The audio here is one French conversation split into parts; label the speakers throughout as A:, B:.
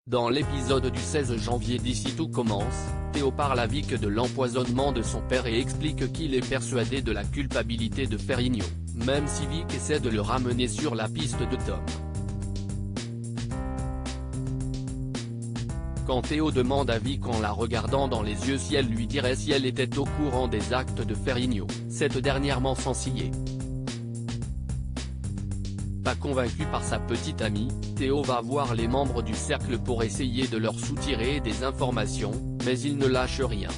A: Dans l'épisode du 16 janvier d'Ici tout commence, Théo parle à Vic de l'empoisonnement de son père et explique qu'il est persuadé de la culpabilité de Ferrigno, même si Vic essaie de le ramener sur la piste de Tom. Quand Théo demande à Vic en la regardant dans les yeux si elle lui dirait si elle était au courant des actes de Ferrigno, cette dernière ment sans ciller. Pas convaincu par sa petite amie, Théo va voir les membres du cercle pour essayer de leur soutirer des informations, mais il ne lâche rien.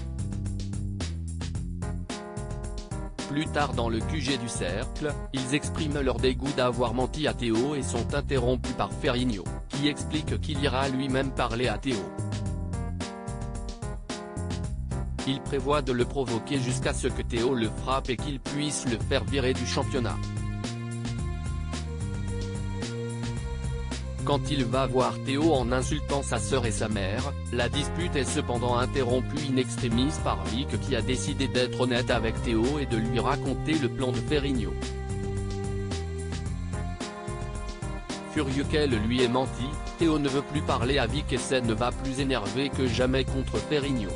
A: Plus tard dans le QG du cercle, ils expriment leur dégoût d'avoir menti à Théo et sont interrompus par Ferrigno, qui explique qu'il ira lui-même parler à Théo. Il prévoit de le provoquer jusqu'à ce que Théo le frappe et qu'il puisse le faire virer du championnat. Quand il va voir Théo en insultant sa sœur et sa mère, la dispute est cependant interrompue in extremis par Vic qui a décidé d'être honnête avec Théo et de lui raconter le plan de Ferrigno. Furieux qu'elle lui ait menti, Théo ne veut plus parler à Vic et ne va plus énervé que jamais contre Ferrigno.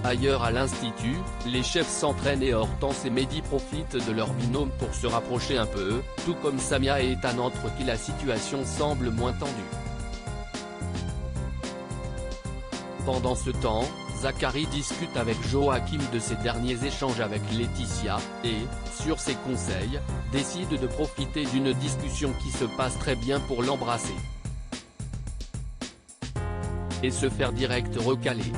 A: Ailleurs à l'institut, les chefs s'entraînent et Hortense et Mehdi profitent de leur binôme pour se rapprocher un peu, tout comme Samia et Ethan entre qui la situation semble moins tendue. Pendant ce temps, Zachary discute avec Joachim de ses derniers échanges avec Laetitia, et, sur ses conseils, décide de profiter d'une discussion qui se passe très bien pour l'embrasser. Et se faire direct recaler.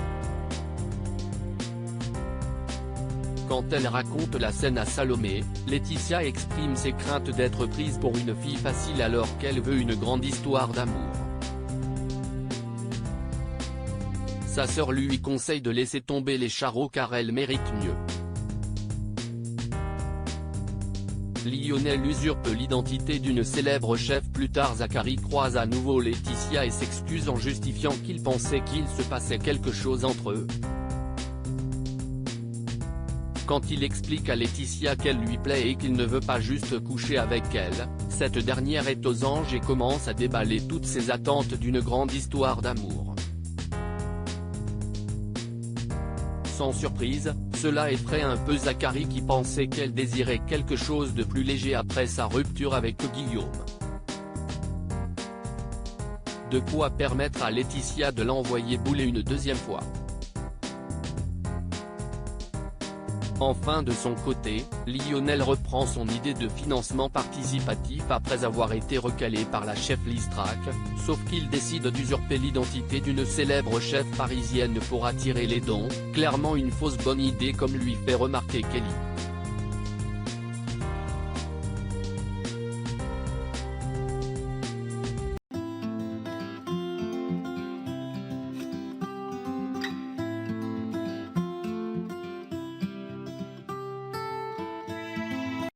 A: Quand elle raconte la scène à Salomé, Laetitia exprime ses craintes d'être prise pour une fille facile alors qu'elle veut une grande histoire d'amour. Sa sœur lui conseille de laisser tomber les charros car elle mérite mieux. Lionel usurpe l'identité d'une célèbre chef. Plus tard, Zachary croise à nouveau Laetitia et s'excuse en justifiant qu'il pensait qu'il se passait quelque chose entre eux. Quand il explique à Laetitia qu'elle lui plaît et qu'il ne veut pas juste coucher avec elle, cette dernière est aux anges et commence à déballer toutes ses attentes d'une grande histoire d'amour. Sans surprise, cela effraie un peu Zachary qui pensait qu'elle désirait quelque chose de plus léger après sa rupture avec Guillaume. De quoi permettre à Laetitia de l'envoyer bouler une deuxième fois. Enfin de son côté, Lionel reprend son idée de financement participatif après avoir été recalé par la chef Listrac, sauf qu'il décide d'usurper l'identité d'une célèbre chef parisienne pour attirer les dons, clairement une fausse bonne idée comme lui fait remarquer Kelly.